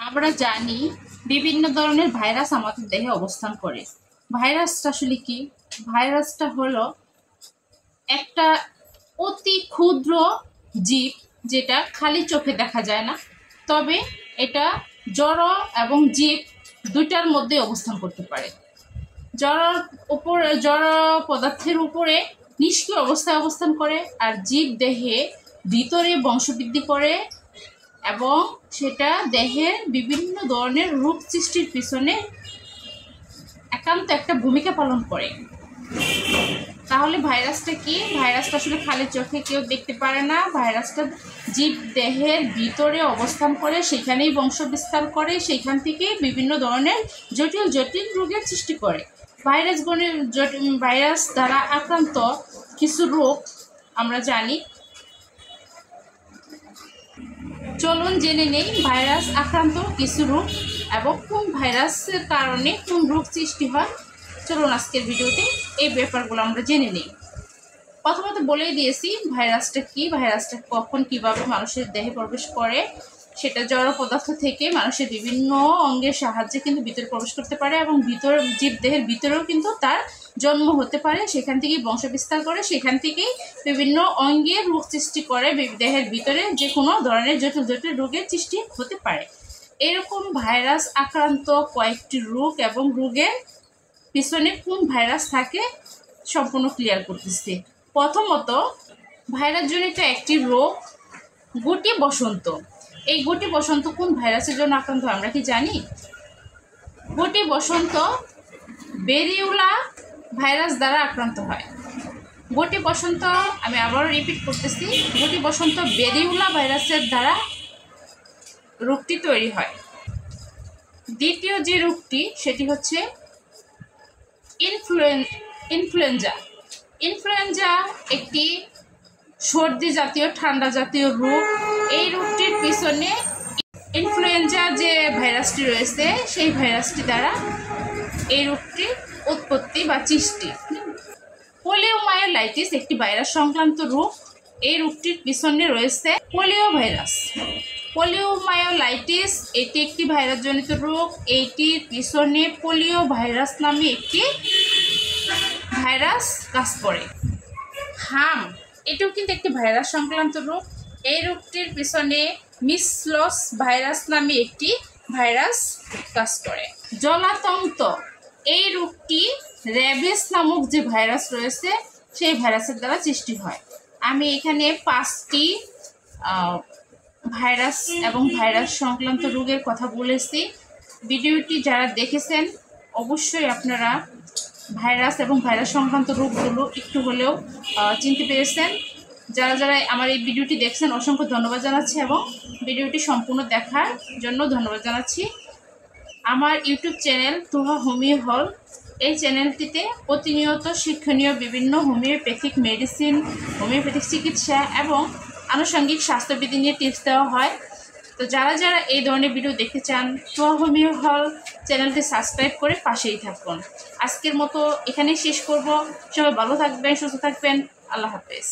আমরা জানি বিভিন্ন ধরনের ভাইরাস আমাদের দেহে অবস্থান করে। ভাইরাসটা আসলে কি? ভাইরাসটা হলো একটা অতি ক্ষুদ্র জীব, যেটা খালি চোখে দেখা যায় না, তবে এটা জড় এবং জীব দুইটার মধ্যে অবস্থান করতে পারে। জড় পদার্থের উপরে নিষ্ক্রিয় অবস্থায় অবস্থান করে, আর জীব দেহে ভিতরে বংশবৃদ্ধি করে এবং সেটা দেহের বিভিন্ন ধরনের রোগ সৃষ্টির পিছনে একান্ত একটা ভূমিকা পালন করে। তাহলে ভাইরাসটা কি? ভাইরাসটা আসলে খালি চোখে কেউ দেখতে পারে না। ভাইরাসটা জীব দেহের ভিতরে অবস্থান করে, সেখানেই বংশ বিস্তার করে, সেখান থেকে বিভিন্ন ধরনের জটিল জটিল রোগের সৃষ্টি করে। ভাইরাস দ্বারা আক্রান্ত কিছু রোগ আমরা জানি। চলুন জেনে নেই ভাইরাস আক্রান্ত কিছু রোগ এবং কোন ভাইরাসের কারণে কোন রোগ সৃষ্টি হয়। চলুন আজকের ভিডিওতে এই ব্যাপারগুলো আমরা জেনে নিই। প্রথমত বলেই দিয়েছি ভাইরাসটা কি, ভাইরাসটা কখন কিভাবে মানুষের দেহে প্রবেশ করে। সেটা জড় পদার্থ থেকে মানুষের বিভিন্ন অঙ্গের সাহায্যে কিন্তু ভিতরে প্রবেশ করতে পারে এবং জীব দেহের ভিতরেও কিন্তু তার জন্ম হতে পারে, সেখান থেকেই বংশ বিস্তার করে, সেখান থেকেই বিভিন্ন অঙ্গের রোগ সৃষ্টি করে। দেহের ভিতরে যে কোনো ধরনের জটিল জটিল রোগের সৃষ্টি হতে পারে। এরকম ভাইরাস আক্রান্ত কয়েকটি রোগ এবং রোগের পিছনে কোন ভাইরাস থাকে সম্পূর্ণ ক্লিয়ার করতেছি। প্রথমত, ভাইরাসজনিত একটি রোগ গুটি বসন্ত। এই গুটি বসন্ত কোন ভাইরাসের জন্য আক্রান্ত হয় আমরা কি জানি? গুটি বসন্ত বেরিউলা ভাইরাস দ্বারা আক্রান্ত হয়। গুটি বসন্ত, আমি আবারও রিপিট করতেছি, গুটি বসন্ত বেরিউলা ভাইরাসের দ্বারা রোগটি তৈরি হয়। দ্বিতীয় যে রোগটি সেটি হচ্ছে ইনফ্লুয়েঞ্জা। ইনফ্লুয়েঞ্জা একটি সর্দি জাতীয় ঠান্ডা জাতীয় রোগ। এই রোগটির পিছনে ইনফ্লুয়েঞ্জা যে ভাইরাসটি রয়েছে সেই ভাইরাসটি দ্বারা এই রোগটির উৎপত্তি বা সৃষ্টি। পোলিওমায়োলাইটিস একটি ভাইরাস সংক্রান্ত রোগ। এই রোগটির পিছনে রয়েছে পোলিও ভাইরাস। পোলিওমায়োলাইটিস এটি একটি ভাইরাসজনিত রোগ। এইটির পিছনে পোলিও ভাইরাস নামে একটি ভাইরাস কাজ করে। হাম এটিও কিন্তু একটি ভাইরাস সংক্রান্ত রোগ। এই রোগটির পিছনে মিসলস ভাইরাস নামে একটি ভাইরাস কাজ করে। জলাতঙ্ক এই রোগটি র্যাবিস নামক যে ভাইরাস রয়েছে সেই ভাইরাসের দ্বারা সৃষ্টি হয়। আমি এখানে 5টি ভাইরাস এবং ভাইরাস সংক্রান্ত রোগের কথা বলেছি। ভিডিওটি যারা দেখেছেন অবশ্যই আপনারা ভাইরাস এবং ভাইরাস সংক্রান্ত রোগগুলো একটু হলেও চিনতে পেরেছেন। যারা যারা আমার এই ভিডিওটি দেখছেন অসংখ্য ধন্যবাদ জানাচ্ছি এবং ভিডিওটি সম্পূর্ণ দেখার জন্য ধন্যবাদ জানাচ্ছি। আমার ইউটিউব চ্যানেল তুহা হোমিও হল, এই চ্যানেলটিতে প্রতিনিয়ত শিক্ষণীয় বিভিন্ন হোমিওপ্যাথিক মেডিসিন, হোমিওপ্যাথিক চিকিৎসা এবং আনুষঙ্গিক স্বাস্থ্যবিধি নিয়ে টিপস দেওয়া হয়। তো যারা যারা এই ধরনের ভিডিও দেখতে চান তুহা হোমিও হল চ্যানেলটি সাবস্ক্রাইব করে পাশেই থাকুন। আজকের মতো এখানেই শেষ করব। সবাই ভালো থাকবেন, সুস্থ থাকবেন। আল্লাহ হাফেজ।